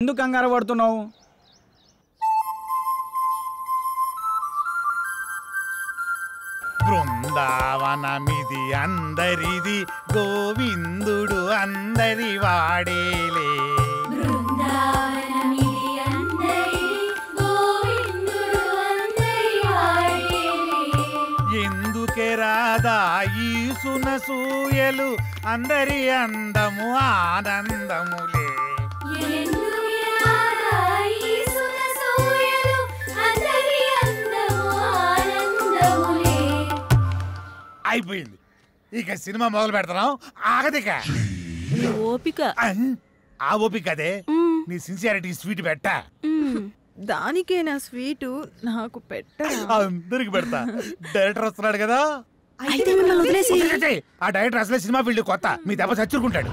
ఎందుకు కంగారు పడుతున్నావు? బృందావనమిది అందరిది, గోవిందుడు అందరి వాడేలే. ఎందుకే రాధా ఈ సునసూయలు, అందరి అందము ఆనందములే. అయిపోయింది, ఇక సినిమా మొదలు పెడతాం. ఆగదిక ఓపిక. ఆ ఓపిక అదే నీ సిన్సియారిటీ స్వీట్ పెట్ట. దానికే నా స్వీటు నాకు పెట్ట. అందరికి పెడతా. డైరెక్టర్ వస్తున్నాడు కదా, ఆ డైరెక్టర్ అసలే సినిమా ఫీల్డ్ కొత్త, మీ దెబ్బ చచ్చుకుంటాడు.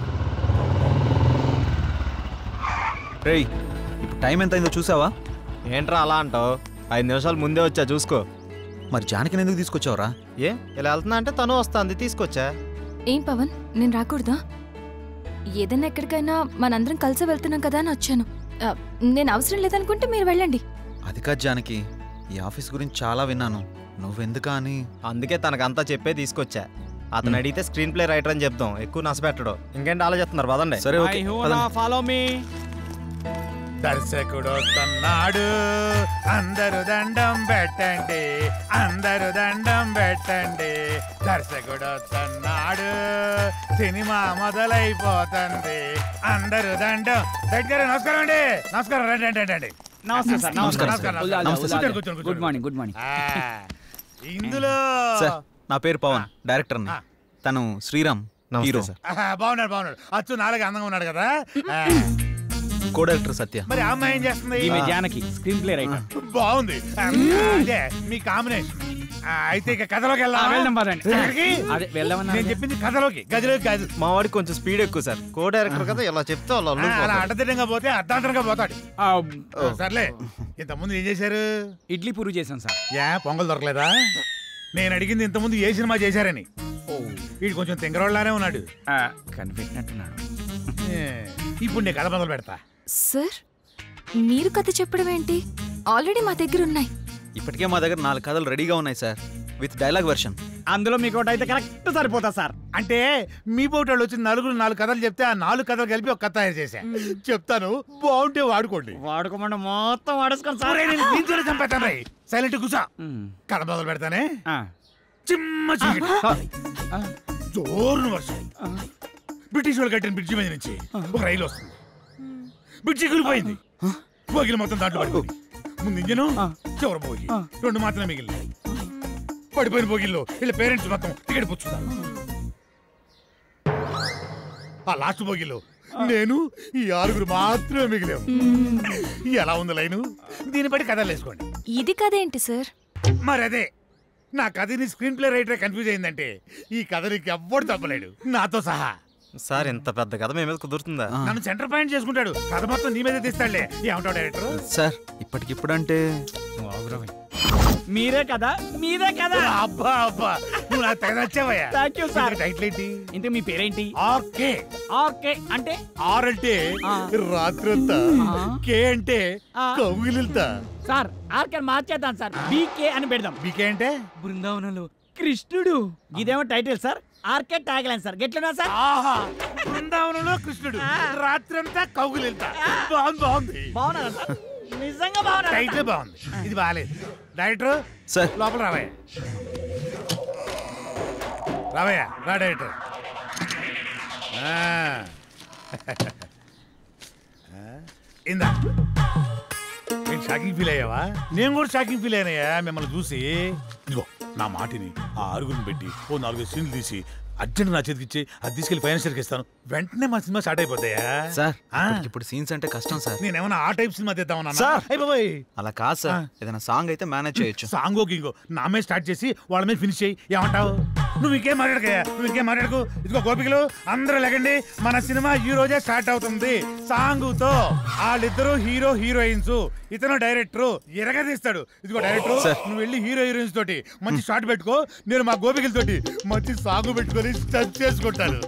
రేయ్, ఇప్పుడు టైం ఎంత అయిందో చూసావా? ఏంట్రా అలా అంటావు? 5 నిమిషాలు ముందే వచ్చా, చూసుకో. మరి జానకిని ఎందుకు తీసుకొచ్చావురా? ఇలా వెళ్తున్నా అంటే తను వస్తుంది, తీసుకొచ్చా. ఏం పవన్, నేను రాకూడదా? ఏదైనా ఎక్కడికైనా మనందరం కలిసి వెళ్తున్నాం కదా అని వచ్చాను. నేను అవసరం లేదనుకుంటే మీరు వెళ్ళండి. అది కాదు జానకి, ఈ ఆఫీస్ గురించి చాలా విన్నాను, నువ్వెందుకా అని. అందుకే తనకంతా చెప్పే తీసుకొచ్చా. అతను అడిగితే స్క్రీన్ ప్లే రైటర్ అని చెప్దాం, ఎక్కువ నష్టపెట్టడు. ఇంకేంటి ఆలోచిస్తున్నారు? పదండి. సరే, ఓకే, ఫాలో మీ. దర్శకుడు వస్తున్నాడు, అందరు దండం పెట్టండి, అందరు దండం పెట్టండి. దర్శకుడు వస్తున్నాడు, సినిమా మొదలైపోతుంది, అందరు దండం. దగ్గర నమస్కారం అండి. నమస్కారం, రండి రండి రండి. నమస్తే సార్. నమస్కారం. Good morning. Good morning. ఇందులో సార్, నా పేరు పవన్, డైరెక్టర్ని. తను శ్రీరామ్, హీరో. బాగున్నాడు బాగున్నాడు, అచ్చు నాలుగు అందంగా ఉన్నాడు కదా. కో డైరెక్టర్ సత్య. మరి ఆ అమ్మాయి ఏం చేస్తుంది? ఈమె జానకి, స్క్రీన్ ప్లే రైటర్. బాగుంది, అదే మీ కాంబినేషన్. అయితే ఇక కథలోకి వెళ్దాం. నేను చెప్పింది కథలోకి, గదిలోకి కాదు. మా వాడికి కొంచెం స్పీడ్ ఎక్కువ సార్. కో డైరెక్టర్ కదా, ఇలా చెప్తే అలా అడ్డదిడ్డంగా పోతే అర్ధాంతరంగా పోతాడు. సర్లే, ఇంతకుముందు ఏం చేశారు? ఇడ్లీ పూరి చేశాను సార్. పొంగల్ దొరకలేదా? నేను అడిగింది ఇంతకుముందు ఏ సినిమా చేశారని. వీడు కొంచెం తింగరోళ్ళలానే ఉన్నాడు, కనిపెట్టినట్టున్నాడు. ఇప్పుడు నేను కథ మొదలు పెడతా. సార్, మీరు కథ చెప్పడం ఏంటి? ఆల్రెడీ మా దగ్గర ఉన్నాయి. ఇప్పటికే మా దగ్గర 4 కథలు రెడీగా ఉన్నాయి సార్, విత్ డైలాగ్ వెర్షన్. అందులో మీకు ఒకటి అయితే కరెక్ట్ సరిపోతా సార్. అంటే మీ పోటాళ్ళు వచ్చి 4 కథలు చెప్తే ఆ 4 కథలు కలిపి ఒక కథ తయారు చేశా. చెప్తాను, బాగుంటే వాడుకోండి. వాడుకోమంటే మొత్తం వాడేసుకొని సార్. చంపేస్తాను. సైలెంట్ కూసా. కథ మొదలు పెడతానే. చిమ్మ చీకటి, జోరున వర్షం. బ్రిటిష్ వాళ్ళు కట్టిన బ్రిడ్జి మీద నుంచి ఒక రైలు వస్తుంది. బ్రిడ్జి కూలిపోయింది, బోగిలు మొత్తం దాంట్లో పడిపోయింది. ముందు ఇంజను, చివరి బోగి, 2 మాత్రమే మిగిలినాయి. పడిపోయిన బోగిల్లో వీళ్ళ పేరెంట్స్ మొత్తం టికెట్ పుచ్చుతారు. ఆ లాస్ట్ బోగిలో నేను, ఈ 6 మాత్రమే మిగిలాము. ఎలా ఉంది లైను? దీన్ని బట్టి కథలు వేసుకోండి. ఇది కథ ఏంటి సార్? మరి అదే, నా కథని స్క్రీన్ ప్లే రైటర్ కన్ఫ్యూజ్ అయిందంటే ఈ కథ నీకు ఎవ్వడు తప్పలేడు, నాతో సహా. సార్, ఇంత పెద్ద కథ మీ మీద కుదురుతుందా? నన్ను సెంటర్ పాయింట్ చేసుకుంటాడు, కథ మొత్తం నీ మీద తీస్తాడులే. ఏమంటావు డైరెక్టర్? సార్, ఇప్పటికిప్పుడు అంటే మీరే కదా, మీరే కదా. అబ్బా అబ్బా, నువ్వు నాకు తెగ నచ్చావయ్యా. Thank you sir. టైటిల్ ఏంటి? ఇంత మీ పేరేంటి? ఆర్కే. ఆర్కే అంటే? ఆర్ అంటే రాత్రంతా, కే అంటే కౌగిలిల్తా. సార్, ఆర్కే మార్చేద్దాం సార్, బీకే అని పెడదాం. బీకే అంటే బృందావనంలో కృష్ణుడు. ఇదేమో title sir, RK tag line sir. గెట్లున్నా సార్? ఆహా, బృందావనంలో కృష్ణుడు, రాత్రంతా కౌగిలిల్తా. బాగుంది. బాగున్నా సార్? నిజంగా బాగున్నా. టైటిల్ బాగుంది, ఇది బాగాలేదు. డైరెక్టర్ సార్, లోపల రావయ్యా. రావయ్యా, రా డైరెక్టర్. ఇందా, నేను షాకింగ్ ఫీల్ అయ్యావా? నేను కూడా షాకింగ్ ఫీల్ అయినాయా మిమ్మల్ని చూసి. ఇదిగో నా మాటిని, ఆ 6 పెట్టి 4 సీన్లు తీసి అర్జెంట్ నా చేతికి ఇచ్చి అది తీసుకెళ్లి ఫైనాన్షియల్కి ఇస్తాను. వెంటనే మా సినిమా స్టార్ట్ అయిపోతాయా? సార్, ఇప్పుడు సీన్స్ అంటే కష్టం సార్. నేనేమన్నా ఆ టైప్ సినిమా తీద్దామన్నా? అలా కాదు సార్, ఏదైనా సాంగ్ అయితే మేనేజ్ చేయొచ్చు. సాంగో గింగో నా మీద స్టార్ట్ చేసి వాళ్ళ మీద ఫినిష్ చేయి. ఏమంటావు? నువ్వు ఇంకేం మాట్లాడకయ్యా, నువ్వు ఇంకేం మాట్లాడకు. ఇదిగో గోపికలు అందరూ లెగండి, మన సినిమా ఈ రోజే స్టార్ట్ అవుతుంది సాంగుతో. వాళ్ళిద్దరు హీరో హీరోయిన్స్, ఇతను డైరెక్టర్ ఎరగదీస్తాడు. ఇదిగో డైరెక్టర్, నువ్వు వెళ్ళి హీరో హీరోయిన్స్ తోటి మంచి షాట్ పెట్టుకో, నేను మా గోపికలతోటి మంచి సాంగ్ పెట్టుకొని స్టంట్ చేసుకుంటాను.